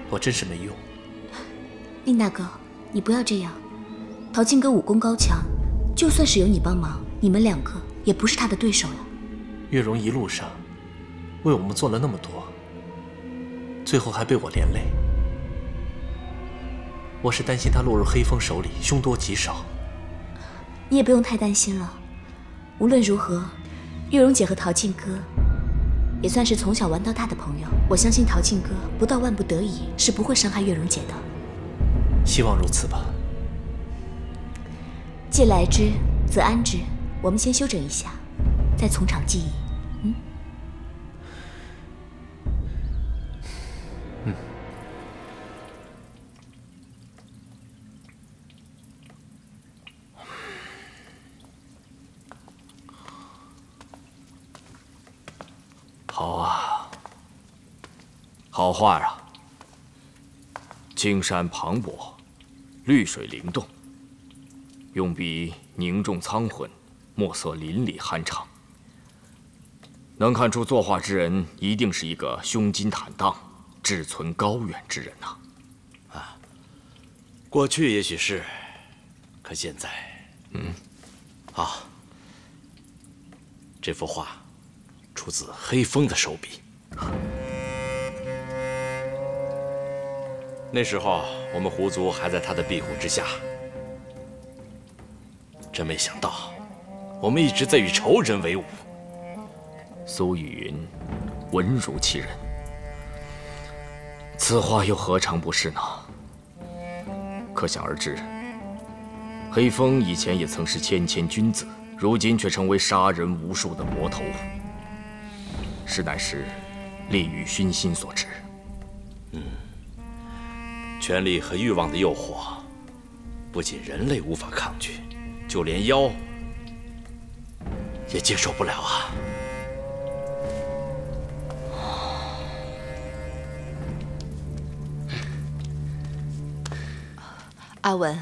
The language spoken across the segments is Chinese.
我真是没用。令大哥，你不要这样。陶庆哥武功高强，就算是有你帮忙，你们两个也不是他的对手了。月容一路上为我们做了那么多，最后还被我连累。我是担心他落入黑风手里，凶多吉少。你也不用太担心了。无论如何，月容姐和陶庆哥也算是从小玩到大的朋友。我相信陶庆哥不到万不得已是不会伤害月容姐的。希望如此吧。既来之，则安之。我们先休整一下，再从长计议。好啊，好画啊！青山磅礴，绿水灵动，用笔凝重苍浑，墨色淋漓酣畅。能看出作画之人一定是一个胸襟坦荡、志存高远之人呐。过去也许是，可现在，这幅画出自黑风的手笔。那时候我们胡族还在他的庇护之下，真没想到，我们一直在与仇人为伍。苏语云：“文如其人。”此话又何尝不是呢？可想而知，黑风以前也曾是谦谦君子，如今却成为杀人无数的魔头，实乃是利欲熏心所致。权力和欲望的诱惑，不仅人类无法抗拒，就连妖也接受不了啊！阿文，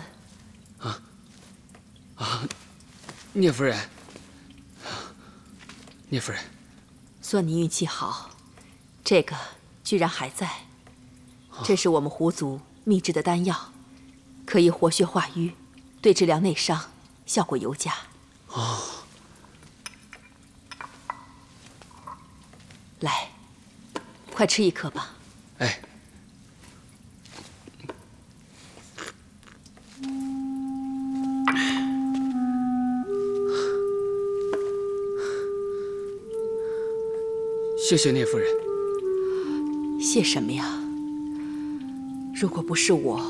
聂夫人，聂夫人，算你运气好，这个居然还在。这是我们胡族秘制的丹药，可以活血化瘀，对治疗内伤效果尤佳。来，快吃一颗吧。哎。谢谢聂夫人。谢什么呀？如果不是我，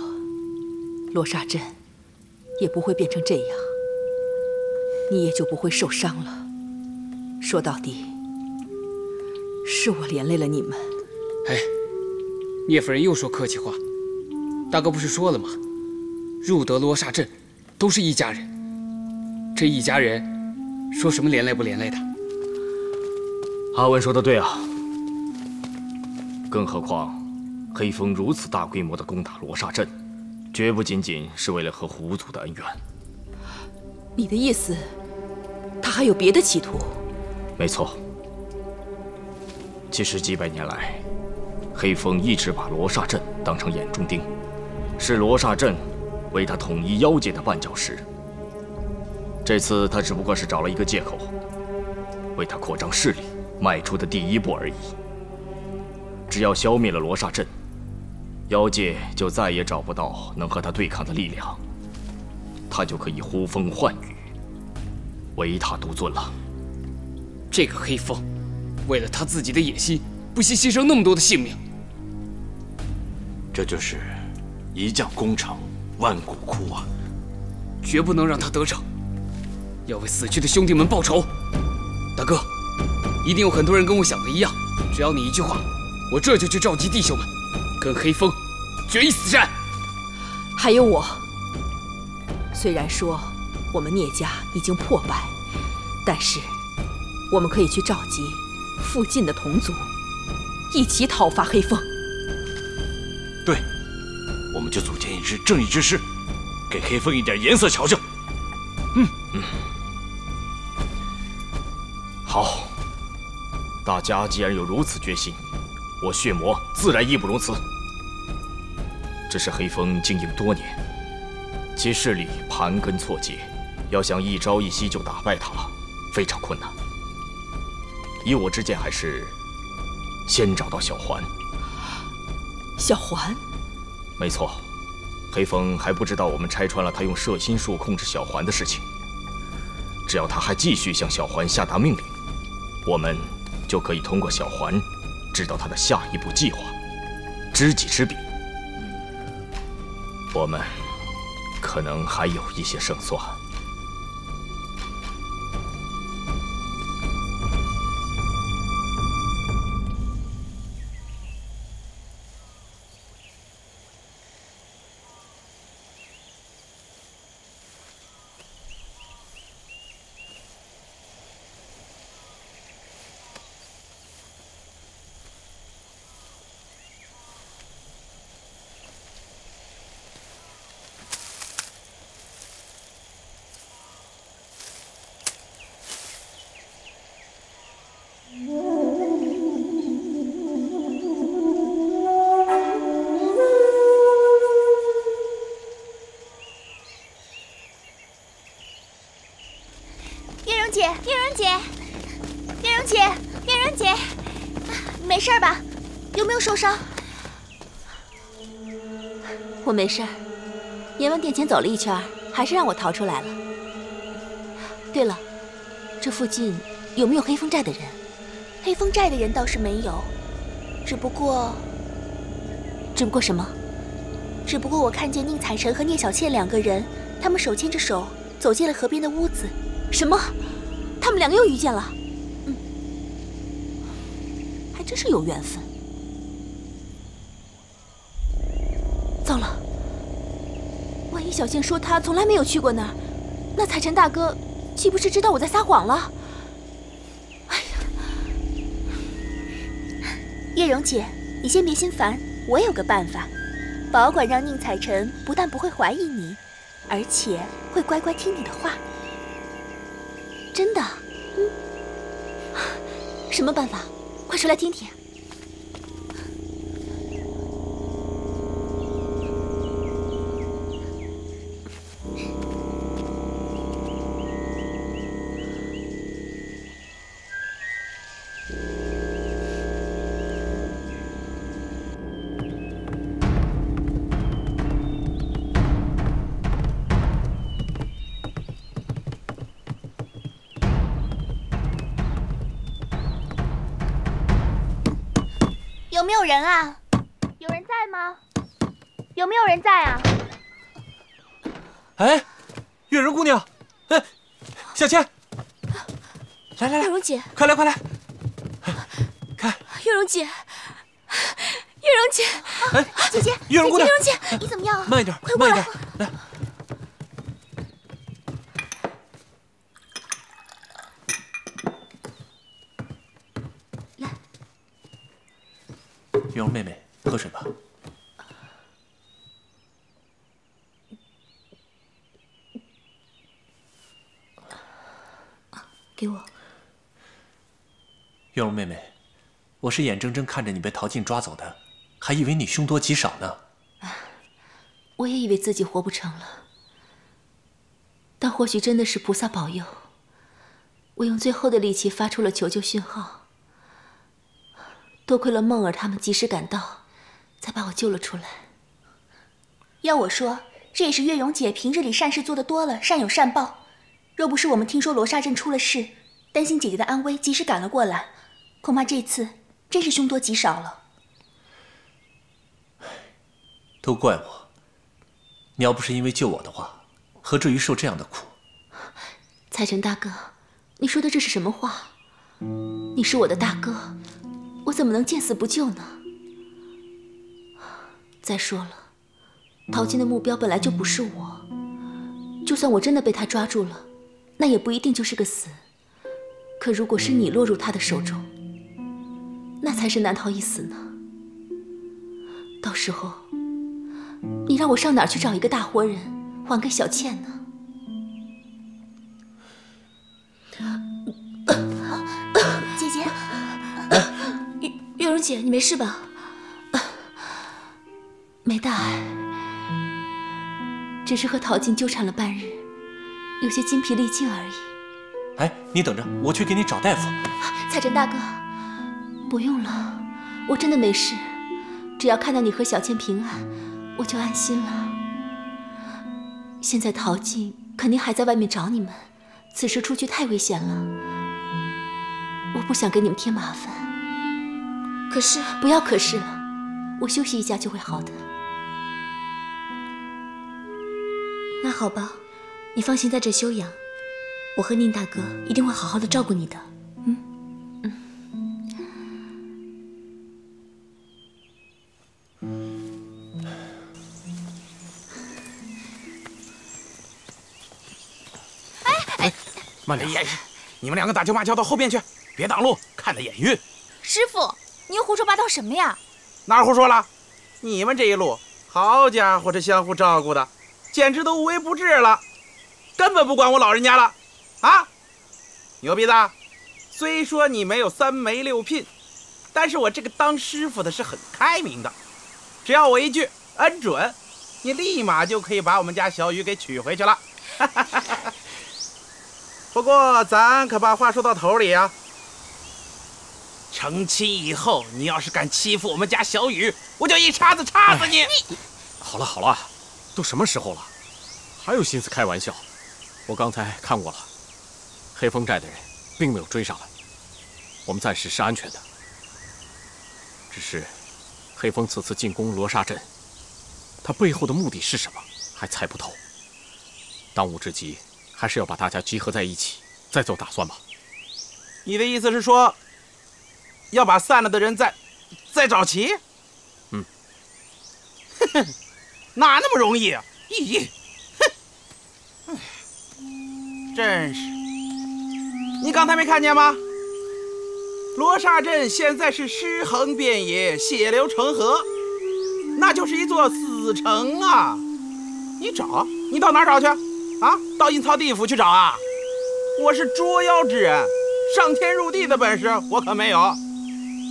罗刹阵也不会变成这样，你也就不会受伤了。说到底，是我连累了你们。哎，聂夫人又说客气话。大哥不是说了吗？入得罗刹阵，都是一家人。这一家人，说什么连累不连累的？阿文说的对啊。更何况，黑风如此大规模的攻打罗刹阵，绝不仅仅是为了和胡族的恩怨。你的意思，他还有别的企图？没错。其实几百年来，黑风一直把罗刹阵当成眼中钉，视罗刹阵为他统一妖界的绊脚石。这次他只不过是找了一个借口，为他扩张势力迈出的第一步而已。只要消灭了罗刹阵，妖界就再也找不到能和他对抗的力量，他就可以呼风唤雨，唯他独尊了。这个黑风，为了他自己的野心，不惜牺牲那么多的性命。这就是一将功成万骨枯啊！绝不能让他得逞，要为死去的兄弟们报仇。大哥，一定有很多人跟我想的一样，只要你一句话，我这就去召集弟兄们，跟黑风决一死战。还有我，虽然说我们聂家已经破败，但是我们可以去召集附近的同族，一起讨伐黑风。对，我们就组建一支正义之师，给黑风一点颜色瞧瞧。好，大家既然有如此决心，我血魔自然义不容辞。只是黑风经营多年，其势力盘根错节，要想一朝一夕就打败他，非常困难。以我之见，还是先找到小环。小环？没错，黑风还不知道我们拆穿了他用摄心术控制小环的事情。只要他还继续向小环下达命令，我们就可以通过小环知道他的下一步计划，知己知彼。我们可能还有一些胜算。没事吧？有没有受伤？我没事儿。阎王殿前走了一圈，还是让我逃出来了。对了，这附近有没有黑风寨的人？黑风寨的人倒是没有，只不过什么？只不过我看见宁采臣和聂小倩两个人，他们手牵着手走进了河边的屋子。什么？他们两个又遇见了？还真是有缘分。糟了，万一小倩说她从来没有去过那儿，那采臣大哥岂不是知道我在撒谎了？哎呀，叶蓉姐，你先别心烦，我有个办法，保管让宁采臣不但不会怀疑你，而且会乖乖听你的话。真的？什么办法？快说来听听。有没有人啊？有人在吗？有没有人在啊？哎，月人姑娘，哎，小倩，来来来，月容姐，快来快来，看，月容姐，月容姐，哎，姐姐，月容姑娘，月容姐，你怎么样啊？慢一点，快过来，慢一点，来。月容妹妹，喝水吧。给我。月容妹妹，我是眼睁睁看着你被陶静抓走的，还以为你凶多吉少呢。我也以为自己活不成了，但或许真的是菩萨保佑，我用最后的力气发出了求救讯号。多亏了梦儿他们及时赶到，才把我救了出来。要我说，这也是月容姐平日里善事做得多了，善有善报。若不是我们听说罗刹镇出了事，担心姐姐的安危，及时赶了过来，恐怕这次真是凶多吉少了。都怪我，你要不是因为救我的话，何至于受这样的苦？采臣大哥，你说的这是什么话？你是我的大哥，我怎么能见死不救呢？再说了，陶静的目标本来就不是我，就算我真的被他抓住了，那也不一定就是个死。可如果是你落入他的手中，那才是难逃一死呢。到时候，你让我上哪儿去找一个大活人还给小倩呢？姐姐，月容姐，你没事吧？没大碍。只是和陶静纠缠了半日，有些筋疲力尽而已。哎，你等着，我去给你找大夫。彩珍大哥，不用了，我真的没事。只要看到你和小倩平安，我就安心了。现在陶静肯定还在外面找你们，此时出去太危险了，我不想给你们添麻烦。可是不要可是了，我休息一下就会好的。那好吧，你放心在这休养，我和宁大哥一定会好好的照顾你的。慢点！哎，你们两个打情骂俏到后面去，别挡路，看得眼晕。师傅，你又胡说八道什么呀？哪儿胡说了？你们这一路，好家伙，这相互照顾的，简直都无微不至了，根本不管我老人家了，啊！牛鼻子，虽说你没有3媒6聘，但是我这个当师傅的是很开明的，只要我一句恩准，你立马就可以把我们家小雨给娶回去了。不过咱可把话说到头里啊，成亲以后，你要是敢欺负我们家小雨，我就一叉子插死你！好了好了，都什么时候了，还有心思开玩笑？我刚才看过了，黑风寨的人并没有追上来，我们暂时是安全的。只是黑风此次进攻罗刹镇，他背后的目的是什么，还猜不透。当务之急，还是要把大家集合在一起，再做打算吧。你的意思是说，要把散了的人再找齐？嗯。哼哼，哪那么容易啊？咦，哼，真是。你刚才没看见吗？罗刹镇现在是尸横遍野，血流成河，那就是一座死城啊！你找，你到哪儿找去？啊，到阴曹地府去找啊！我是捉妖之人，上天入地的本事我可没有。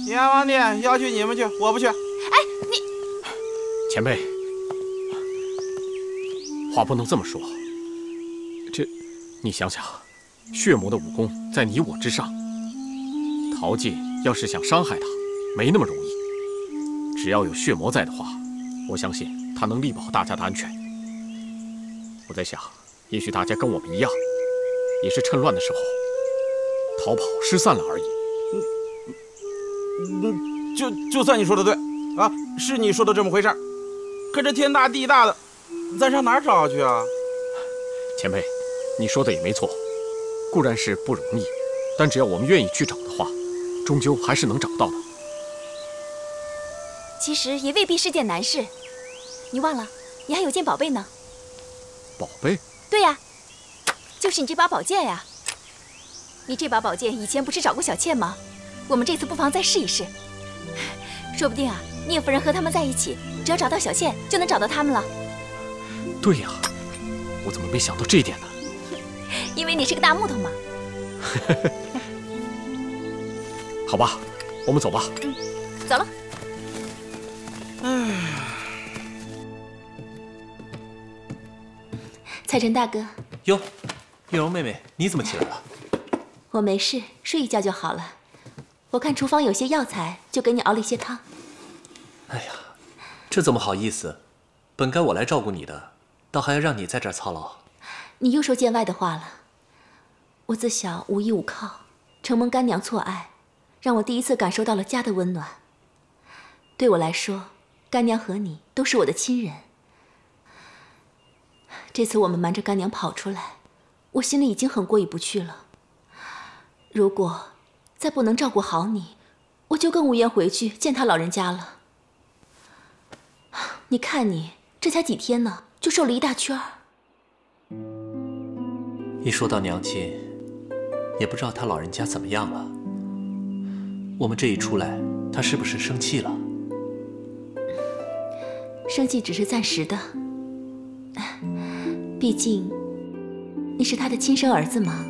阎王殿要去你们去，我不去。哎，你前辈，话不能这么说。你想想，血魔的武功在你我之上，陶静要是想伤害他，没那么容易。只要有血魔在的话，我相信他能力保大家的安全。我在想，也许大家跟我们一样，也是趁乱的时候逃跑失散了而已。就算你说的对啊，是你说的这么回事儿。可这天大地大的，咱上哪儿找去啊？前辈，你说的也没错，固然是不容易，但只要我们愿意去找的话，终究还是能找到的。其实也未必是件难事。你忘了，你还有件宝贝呢。宝贝？对呀，就是你这把宝剑呀。你这把宝剑以前不是找过小倩吗？我们这次不妨再试一试，说不定啊，聂夫人和他们在一起，只要找到小倩，就能找到他们了。对呀，我怎么没想到这一点呢？因为你是个大木头嘛。好吧，我们走吧。走了。彩晨大哥，哟，月容妹妹，你怎么起来了？我没事，睡一觉就好了。我看厨房有些药材，就给你熬了一些汤。哎呀，这怎么好意思？本该我来照顾你的，倒还要让你在这儿操劳。你又说见外的话了。我自小无依无靠，承蒙干娘错爱，让我第一次感受到了家的温暖。对我来说，干娘和你都是我的亲人。这次我们瞒着干娘跑出来，我心里已经很过意不去了。如果再不能照顾好你，我就更无缘回去见他老人家了。你看你这才几天呢，就瘦了一大圈儿。一说到娘亲，也不知道他老人家怎么样了。我们这一出来，他是不是生气了？生气只是暂时的，毕竟你是他的亲生儿子嘛。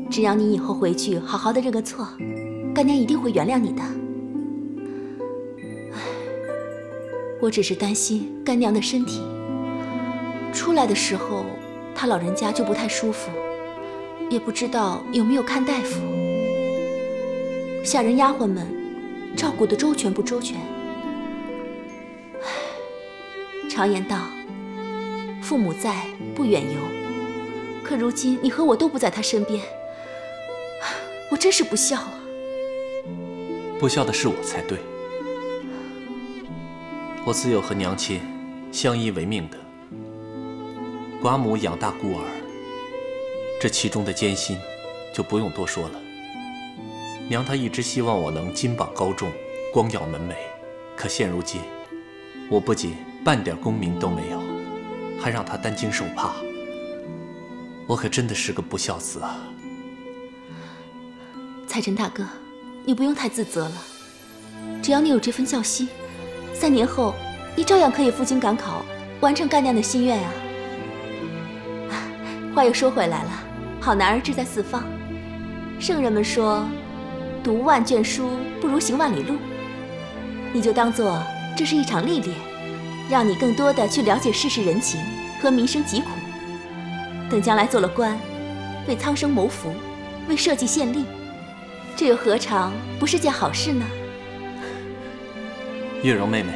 只要你以后回去好好的认个错，干娘一定会原谅你的。我只是担心干娘的身体，出来的时候，他老人家就不太舒服，也不知道有没有看大夫。下人丫鬟们照顾得周全不周全？常言道，父母在，不远游。可如今你和我都不在他身边，我真是不孝啊！不孝的是我才对。我自幼和娘亲相依为命的，寡母养大孤儿，这其中的艰辛就不用多说了。娘她一直希望我能金榜高中，光耀门楣，可现如今，我不仅半点功名都没有，还让她担惊受怕。我可真的是个不孝子啊！彩晨大哥，你不用太自责了。只要你有这份孝心，3年后你照样可以赴京赶考，完成干娘的心愿啊！话又说回来了，好男儿志在四方。圣人们说，读万卷书不如行万里路。你就当做这是一场历练，让你更多的去了解世事人情和民生疾苦。等将来做了官，为苍生谋福，为社稷献力，这又何尝不是件好事呢？月柔妹妹，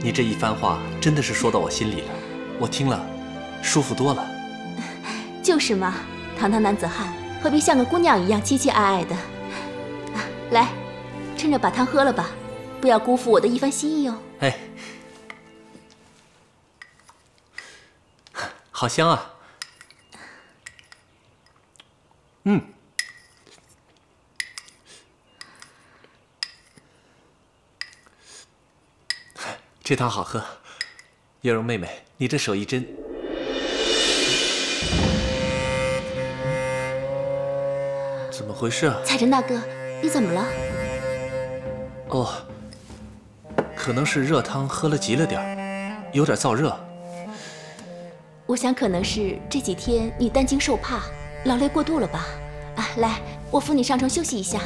你这一番话真的是说到我心里了，我听了舒服多了。就是嘛，堂堂男子汉何必像个姑娘一样凄凄爱爱的？来，趁着把汤喝了吧，不要辜负我的一番心意哦。哎，好香啊！这汤好喝。月柔妹妹，你这手艺真……怎么回事啊？彩晨大哥，你怎么了？哦，可能是热汤喝了急了点儿，有点燥热。我想可能是这几天你担惊受怕，劳累过度了吧？啊，来，我扶你上床休息一下。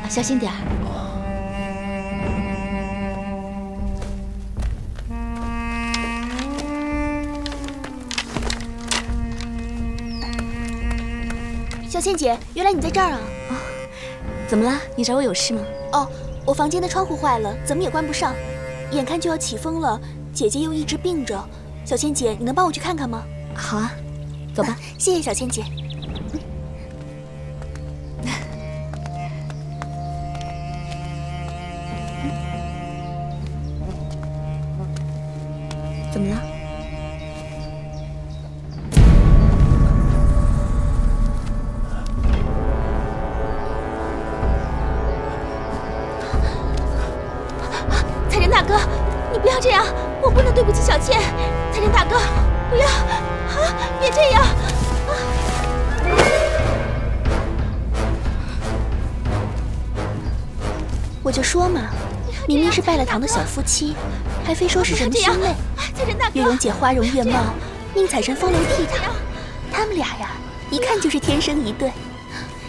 小心点儿。小倩姐，原来你在这儿啊！哦，怎么了？你找我有事吗？哦，我房间的窗户坏了，怎么也关不上，眼看就要起风了，姐姐又一直病着。小倩姐，你能帮我去看看吗？好啊，走吧。谢谢小倩姐。怎么了？彩晨大哥，你不要这样，我不能对不起小倩。彩晨大哥，不要啊！别这样！我就说嘛，明明是拜了堂的小夫妻，还非说是什么兄妹。月容姐花容月貌，宁采臣风流倜傥，他们俩呀，一看就是天生一对。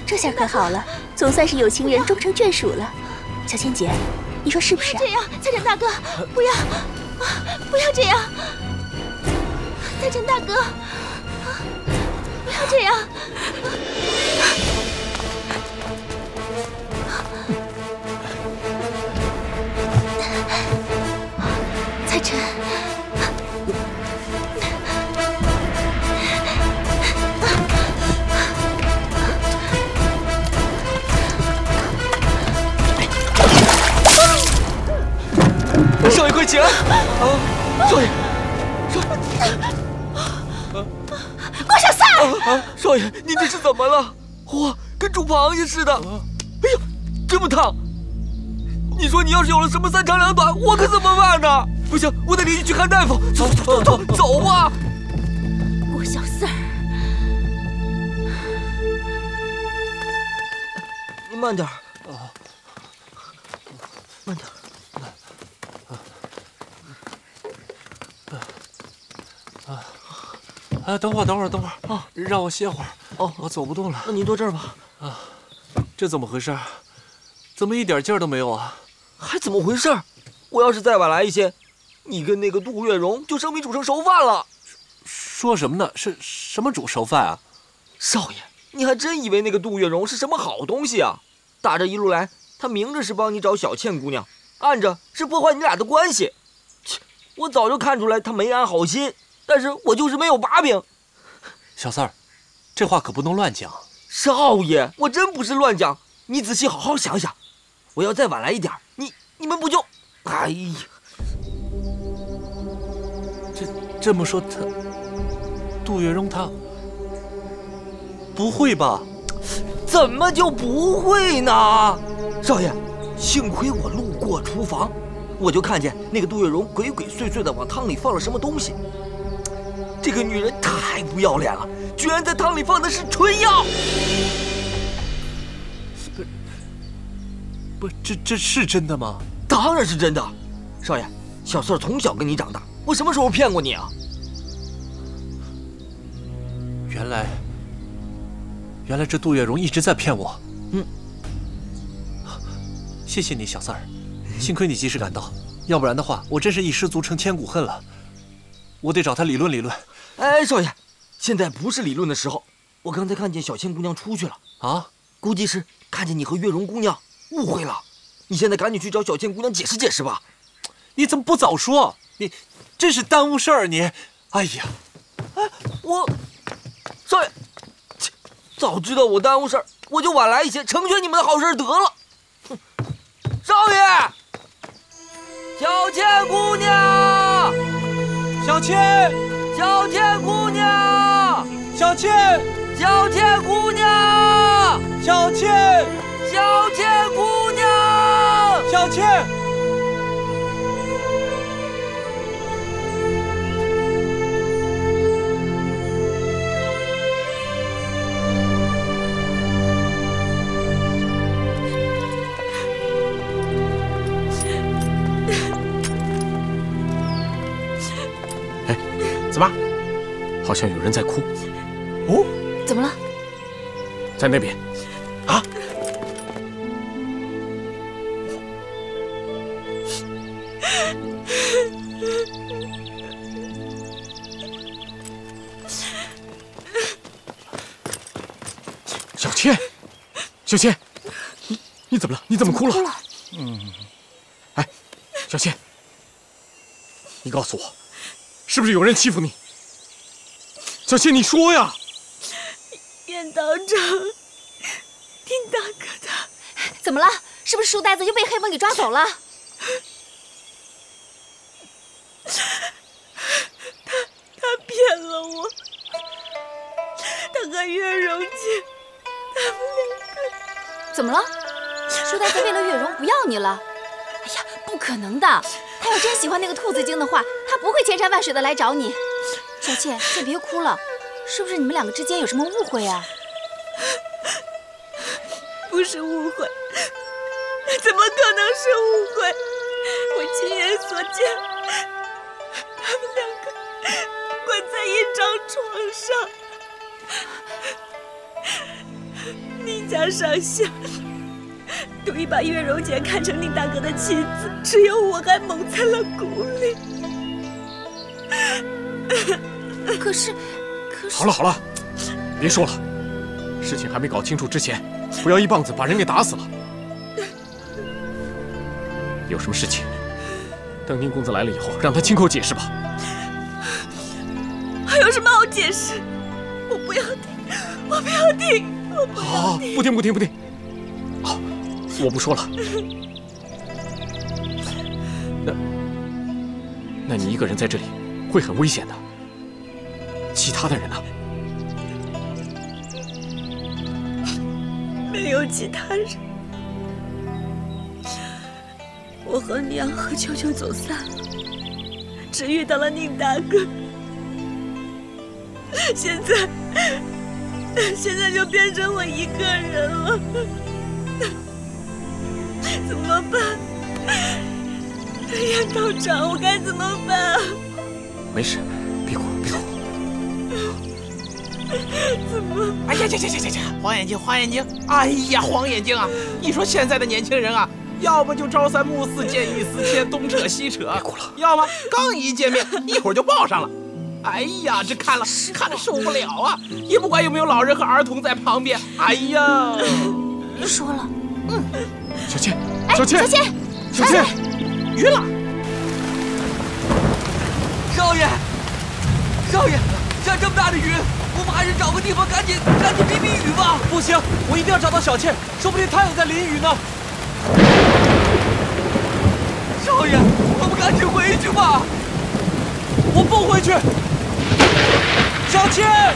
这下可好了，总算是有情人终成眷属了。小倩姐，你说是不是？这样，彩晨大哥，不要，不要这样！彩晨大哥，不要这样！彩晨。少爷，快起来！少爷，郭小三！少爷，您这是怎么了？火跟煮螃蟹似的！哎呀，这么烫！你说你要是有了什么3长2短，我可怎么办呢？不行，我得立即去看大夫。走吧！郭小四儿，你慢点。慢点。等会儿啊！让我歇会儿。哦，我走不动了。那您坐这儿吧。这怎么回事？怎么一点劲儿都没有啊？还怎么回事？我要是再晚来一些，你跟那个杜月笙就生米煮成熟饭了。说什么呢？是什么煮熟饭啊？少爷，你还真以为那个杜月笙是什么好东西啊？打这一路来，他明着是帮你找小倩姑娘，暗着是破坏你俩的关系。切，我早就看出来他没安好心，但是我就是没有把柄。小三儿，这话可不能乱讲。少爷，我真不是乱讲，你仔细好好想想，我要再晚来一点，你们不就……哎呀，这么说，杜月笙他不会吧？怎么就不会呢？少爷，幸亏我路过厨房，我就看见那个杜月笙鬼鬼祟祟的往汤里放了什么东西。这个女人太不要脸了，居然在汤里放的是春药！不，这是真的吗？当然是真的。少爷，小四儿从小跟你长大，我什么时候骗过你啊？原来这杜月笙一直在骗我。谢谢你，小三儿，幸亏你及时赶到，要不然的话，我真是一失足成千古恨了。我得找他理论理论。哎，少爷，现在不是理论的时候。我刚才看见小倩姑娘出去了啊，估计是看见你和月容姑娘误会了。你现在赶紧去找小倩姑娘解释解释吧。你怎么不早说？你真是耽误事儿你！哎呀，少爷，早知道我耽误事儿，我就晚来一些，成全你们的好事得了。哼，少爷，小倩姑娘，小倩，小倩姑娘，小倩，小倩姑娘，小倩，小倩姑娘，小倩。怎么？好像有人在哭。哦，怎么了？在那边。啊！小倩，小倩，你怎么了？你怎么哭了？哎，小倩，你告诉我。是不是有人欺负你？小倩，你说呀！袁道长，听大哥的。怎么了？是不是书呆子又被黑风给抓走了？他骗了我，他和月容姐，他们两个。怎么了？书呆子为了月容不要你了？哎呀，不可能的！他要真喜欢那个兔子精的话，他不会千山万水的来找你。小倩，先别哭了，是不是你们两个之间有什么误会啊？不是误会，怎么可能是误会？我亲眼所见，他们两个关在一张床上，宁家上下都已把月容姐看成宁大哥的妻子，只有我还蒙在了鼓里。可是，好了好了，别说了，事情还没搞清楚之前，不要一棒子把人给打死了。有什么事情，等宁公子来了以后，让他亲口解释吧。还有什么好解释？我不要听，我不要听，我不要听。不听不听不听。好，我不说了。那你一个人在这里会很危险的。其他的人呢？没有其他人。我和娘和秋秋走散了，只遇到了宁大哥。现在就变成我一个人了，怎么办？袁道长，我该怎么办？没事，别哭别哭。怎么？哎呀呀！黄眼睛，黄眼睛！哎呀，黄眼睛啊！你说现在的年轻人啊，要不就朝三暮四，见异思迁，东扯西扯，别哭了。要么刚一见面，一会儿就抱上了。哎呀，这看了受不了啊！也不管有没有老人和儿童在旁边。哎呀，别说了，小倩，哎，小倩，小倩，晕了。少爷，少爷，下这么大的雨，我们还是找个地方赶紧避避雨吧。不行，我一定要找到小倩，说不定她也在淋雨呢。少爷，我们赶紧回去吧。我不回去。小倩，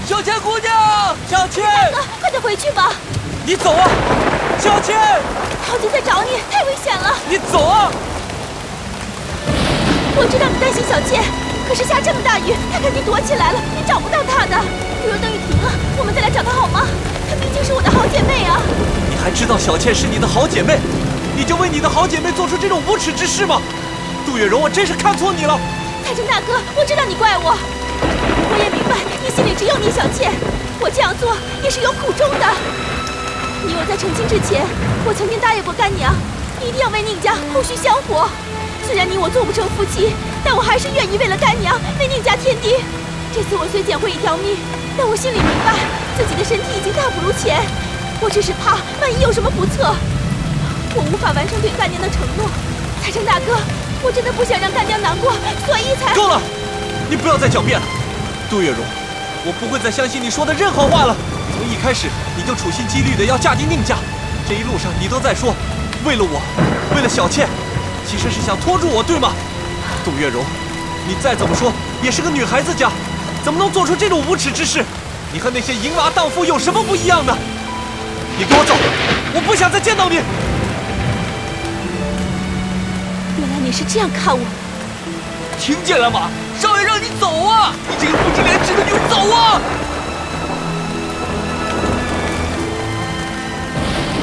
小倩姑娘，小倩，大哥，快点回去吧。你走啊，小倩。陶姐在找你，太危险了。你走啊。我知道你担心小倩，可是下这么大雨，她肯定躲起来了，你找不到她的。不如等雨停了，我们再来找她好吗？她毕竟是我的好姐妹啊。你还知道小倩是你的好姐妹，你就为你的好姐妹做出这种无耻之事吗？杜月笙，我真是看错你了。太真大哥，我知道你怪我，我也明白你心里只有你小倩，我这样做也是有苦衷的。你我在成亲之前，我曾经答应过干娘，一定要为宁家后续香火。虽然你我做不成夫妻，但我还是愿意为了干娘，为宁家添丁。这次我虽捡回一条命，但我心里明白自己的身体已经大不如前，我只是怕万一有什么不测，我无法完成对干娘的承诺。财神大哥，我真的不想让干娘难过，所以才……够了，你不要再狡辩了，杜月笙，我不会再相信你说的任何话了。从一开始你就处心积虑的要嫁进宁家，这一路上你都在说，为了我，为了小倩，其实是想拖住我，对吗？杜月笙，你再怎么说也是个女孩子家，怎么能做出这种无耻之事？你和那些淫娃荡妇有什么不一样呢？你给我走，我不想再见到你。原来你是这样看我，听见了吗？少爷让你走啊！你这个不知廉耻的女人，走啊！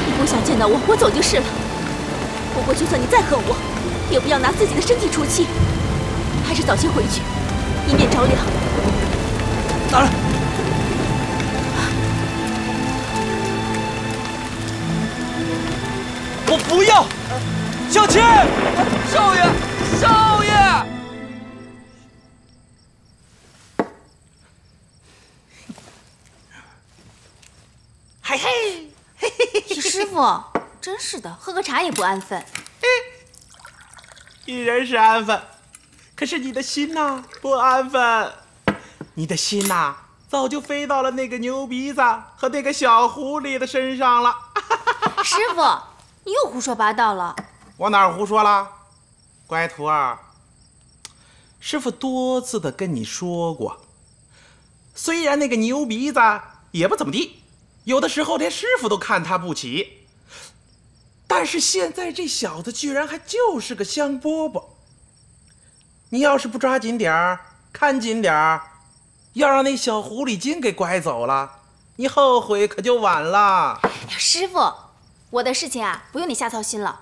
你不想见到我，我走就是了。不过就算你再恨我，也不要拿自己的身体出气，还是早些回去，以免着凉。拿来。我不要，小倩，少爷，少爷。嘿嘿，师傅，真是的，喝个茶也不安分。一人是安分，可是你的心呐，不安分。你的心呐，早就飞到了那个牛鼻子和那个小狐狸的身上了。师傅，你又胡说八道了。我哪儿胡说了？乖徒儿，师傅多次的跟你说过，虽然那个牛鼻子也不怎么地，有的时候连师傅都看他不起，但是现在这小子居然还就是个香饽饽。你要是不抓紧点儿，看紧点儿，要让那小狐狸精给拐走了，你后悔可就晚了。师傅，我的事情啊，不用你瞎操心了。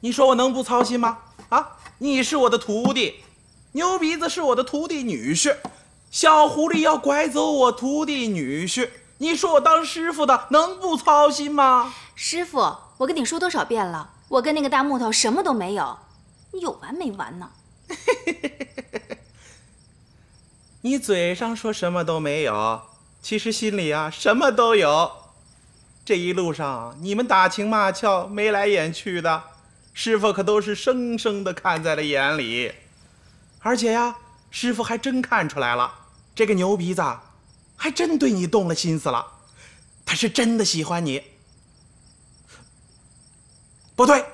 你说我能不操心吗？啊，你是我的徒弟，牛鼻子是我的徒弟女婿，小狐狸要拐走我徒弟女婿，你说我当师傅的能不操心吗？师傅，我跟你说多少遍了，我跟那个大木头什么都没有，你有完没完呢？你嘴上说什么都没有，其实心里啊什么都有。这一路上你们打情骂俏，眉来眼去的，师傅可都是生生的看在了眼里。而且呀，师傅还真看出来了，这个牛鼻子还真对你动了心思了，他是真的喜欢你。不对，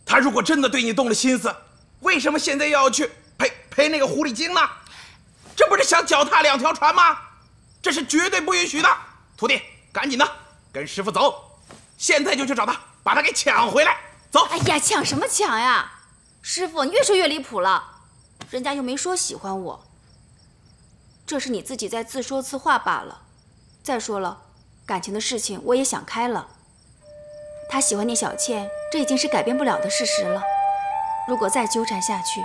他如果真的对你动了心思，为什么现在要去陪那个狐狸精呢？这不是想脚踏两条船吗？这是绝对不允许的。徒弟，赶紧的跟师傅走，现在就去找他，把他给抢回来。走！哎呀，抢什么抢呀！师傅，你越说越离谱了，人家又没说喜欢我，这是你自己在自说自话罢了。再说了，感情的事情我也想开了，他喜欢你小倩，这已经是改变不了的事实了。如果再纠缠下去，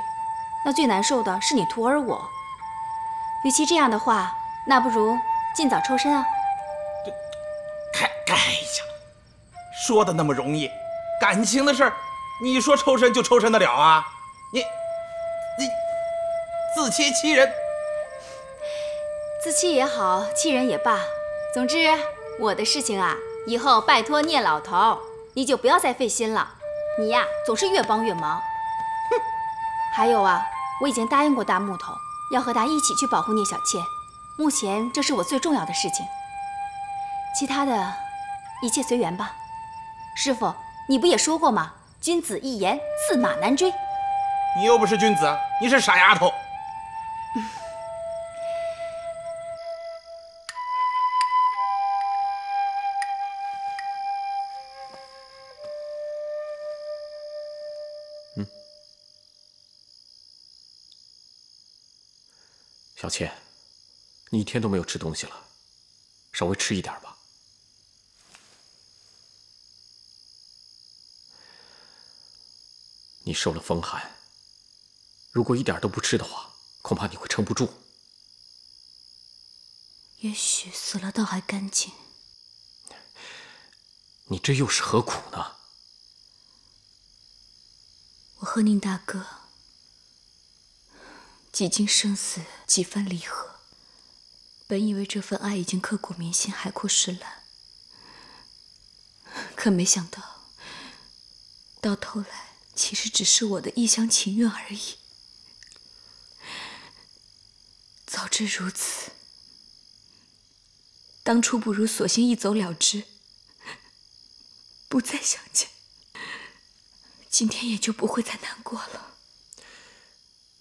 那最难受的是你徒儿我。与其这样的话，那不如尽早抽身啊。哎呀，说的那么容易，感情的事儿，你说抽身就抽身得了啊？你自欺欺人。自欺也好，欺人也罢，总之我的事情啊，以后拜托聂老头，你就不要再费心了。你呀，总是越帮越忙。哼，还有啊，我已经答应过大木头，要和他一起去保护聂小倩。目前这是我最重要的事情，其他的一切随缘吧。师傅，你不也说过吗？君子一言，驷马难追。你又不是君子，你是傻丫头。小倩，你一天都没有吃东西了，稍微吃一点吧。你受了风寒，如果一点都不吃的话，恐怕你会撑不住。也许死了倒还干净。你这又是何苦呢？我和宁大哥几经生死，几番离合，本以为这份爱已经刻骨铭心，海枯石烂，可没想到，到头来其实只是我的一厢情愿而已。早知如此，当初不如索性一走了之，不再相见，今天也就不会再难过了。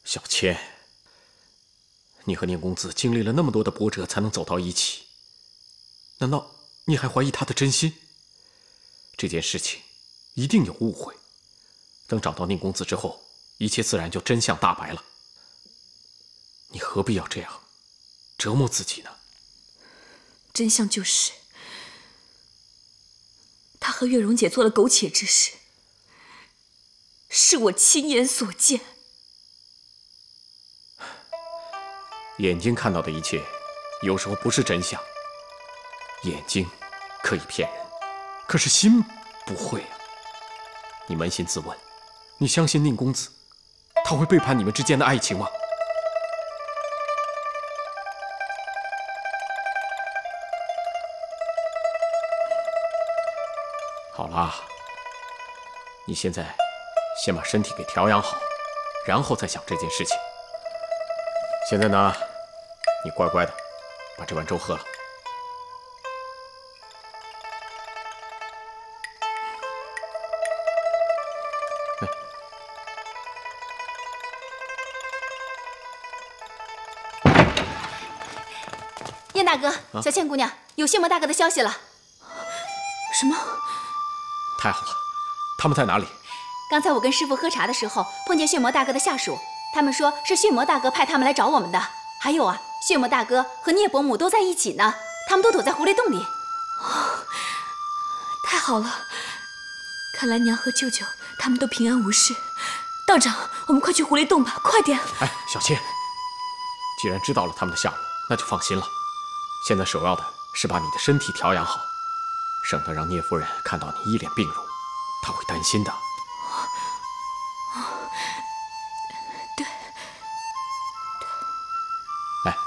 小倩，你和宁公子经历了那么多的波折才能走到一起，难道你还怀疑他的真心？这件事情一定有误会，等找到宁公子之后，一切自然就真相大白了。你何必要这样折磨自己呢？真相就是，他和月容姐做了苟且之事，是我亲眼所见。眼睛看到的一切，有时候不是真相。眼睛可以骗人，可是心不会啊。你扪心自问，你相信宁公子，他会背叛你们之间的爱情吗？好啦，你现在先把身体给调养好，然后再想这件事情。现在呢，你乖乖的把这碗粥喝了。燕大哥，小倩姑娘，有血魔大哥的消息了。什么？太好了，他们在哪里？刚才我跟师傅喝茶的时候，碰见血魔大哥的下属，他们说是血魔大哥派他们来找我们的。还有啊，血魔大哥和聂伯母都在一起呢，他们都躲在狐狸洞里。哦，太好了，看来娘和舅舅他们都平安无事。道长，我们快去狐狸洞吧，快点！哎，小倩，既然知道了他们的下落，那就放心了。现在首要的是把你的身体调养好，省得让聂夫人看到你一脸病容，她会担心的。对。来，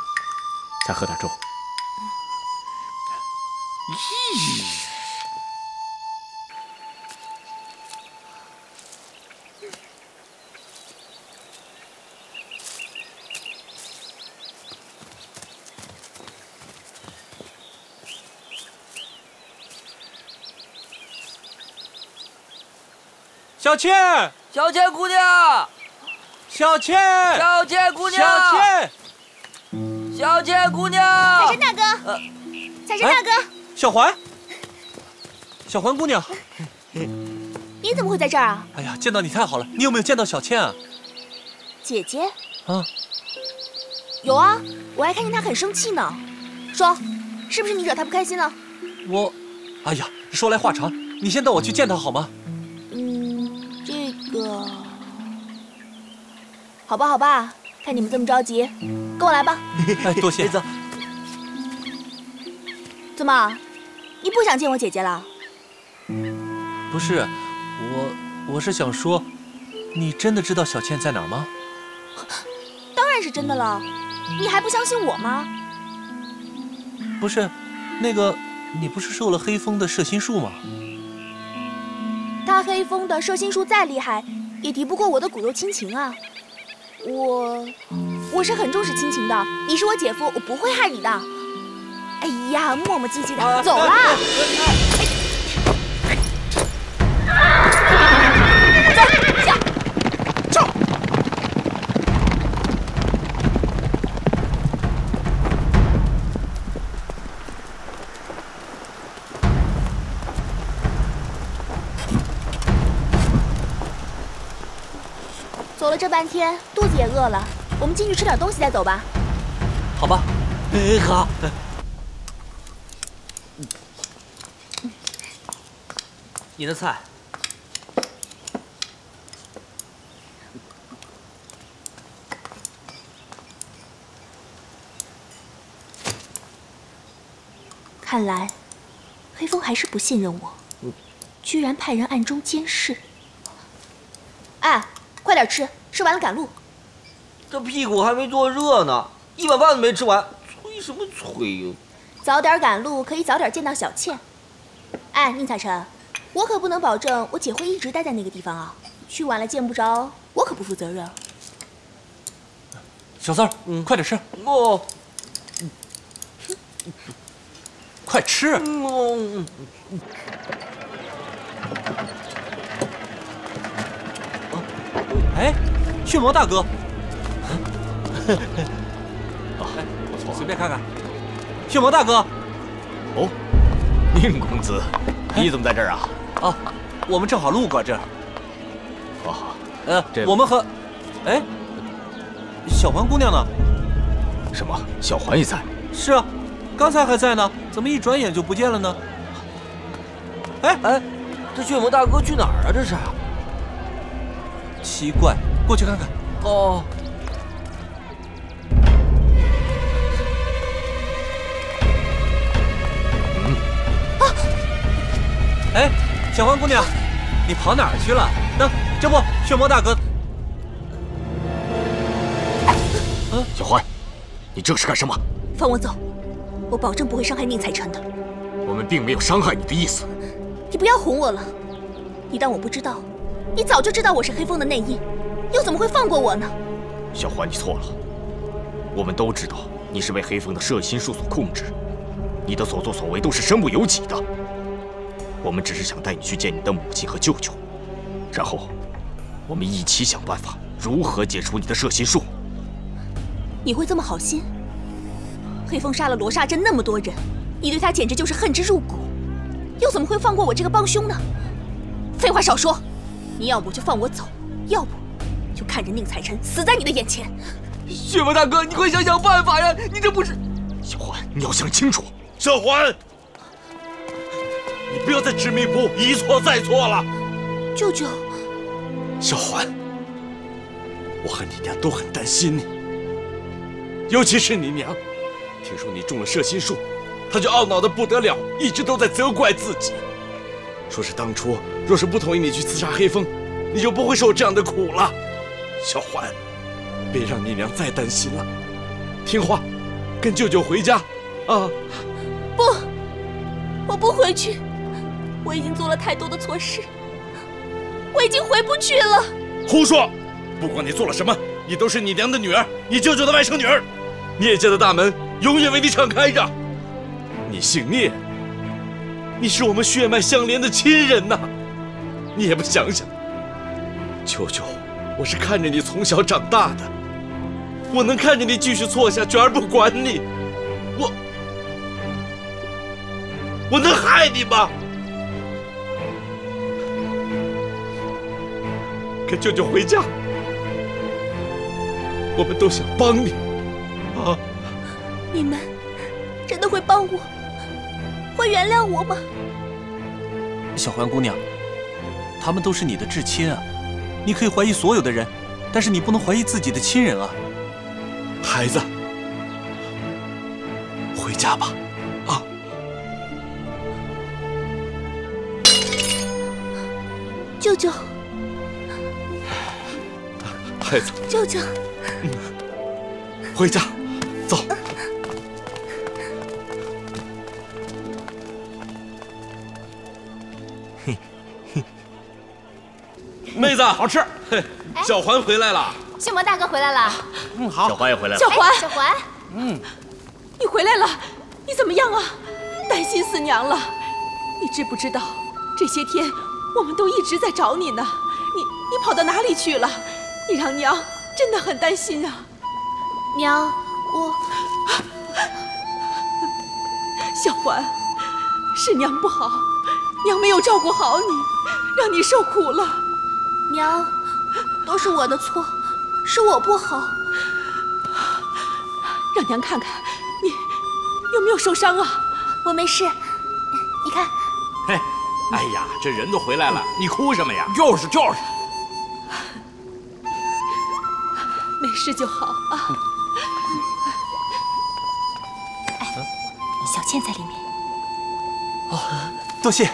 再喝点粥。小倩，小倩姑娘，小倩，小倩姑娘，小倩，小倩姑娘，财神大哥，财神大哥，小环，小环姑娘，你怎么会在这儿啊？哎呀，见到你太好了！你有没有见到小倩啊？姐姐？啊，有啊，我还看见她很生气呢。说，是不是你惹她不开心了？我，哎呀，说来话长，你先带我去见她好吗？这个，好吧，好吧，看你们这么着急，跟我来吧。哎，多谢。走。怎么，你不想见我姐姐了？不是，我是想说，你真的知道小倩在哪儿吗？当然是真的了，你还不相信我吗？不是，那个，你不是受了黑风的摄心术吗？他黑风的摄心术再厉害，也敌不过我的骨肉亲情啊！我是很重视亲情的，你是我姐夫，我不会害你的。哎呀，磨磨唧唧的，走啦！走，走了这半天，肚子也饿了，我们进去吃点东西再走吧。好吧。好。你的菜。看来，黑风还是不信任我，居然派人暗中监视。哎，快点吃，吃完了赶路。这屁股还没坐热呢，一碗饭都没吃完，催什么催呀？早点赶路，可以早点见到小倩。哎，宁采臣，我可不能保证我姐会一直待在那个地方啊，去晚了见不着，我可不负责任。小三儿，快点吃。哦。快吃！哎，血魔大哥，不错，随便看看。血魔大哥，哦，宁公子，你怎么在这儿啊？啊，我们正好路过这儿。哦，我们和，哎，小环姑娘呢？什么？小环也在？是啊。刚才还在呢，怎么一转眼就不见了呢？哎，这血魔大哥去哪儿啊？这是？奇怪，过去看看。哦。哎，小环姑娘，你跑哪儿去了？那这不，血魔大哥。小环，你这是干什么？放我走。我保证不会伤害宁采臣的。我们并没有伤害你的意思。你不要哄我了，你当我不知道？你早就知道我是黑风的内应，又怎么会放过我呢？小环，你错了。我们都知道你是被黑风的摄心术所控制，你的所作所为都是身不由己的。我们只是想带你去见你的母亲和舅舅，然后我们一起想办法如何解除你的摄心术。你会这么好心？黑风杀了罗刹镇那么多人，你对他简直就是恨之入骨，又怎么会放过我这个帮凶呢？废话少说，你要不就放我走，要不就看着宁采臣死在你的眼前。血魔大哥，你快想想办法呀！你这不是……小环，你要想清楚。小环，你不要再执迷不悟，一错再错了。舅舅，小环，我和你娘都很担心你，尤其是你娘。听说你中了摄心术，他就懊恼得不得了，一直都在责怪自己，说是当初若是不同意你去刺杀黑风，你就不会受这样的苦了。小环，别让你娘再担心了，听话，跟舅舅回家啊！不，我不回去，我已经做了太多的错事，我已经回不去了。胡说！不管你做了什么，你都是你娘的女儿，你舅舅的外甥女儿，聂家的大门永远为你敞开着。你姓聂，你是我们血脉相连的亲人呐！你也不想想，舅舅，我是看着你从小长大的，我能看着你继续错下去而不管你，我能害你吗？跟舅舅回家，我们都想帮你啊！你们真的会帮我，会原谅我吗？小环姑娘，他们都是你的至亲啊，你可以怀疑所有的人，但是你不能怀疑自己的亲人啊。孩子，回家吧，啊！舅舅，孩子，舅舅，回家，走。妹子，好吃。嘿，小环回来了。迅猛大哥回来了。好。小环也回来了。小环，小环，你回来了，你怎么样啊？担心死娘了。你知不知道，这些天我们都一直在找你呢。你跑到哪里去了？你让娘真的很担心啊。娘，我……小环，是娘不好，娘没有照顾好你，让你受苦了。娘，都是我的错，是我不好。让娘看看你有没有受伤啊？我没事，你看。嘿，哎呀，这人都回来了，你哭什么呀？就是。没事就好啊。哎，小倩在里面。哦，多谢。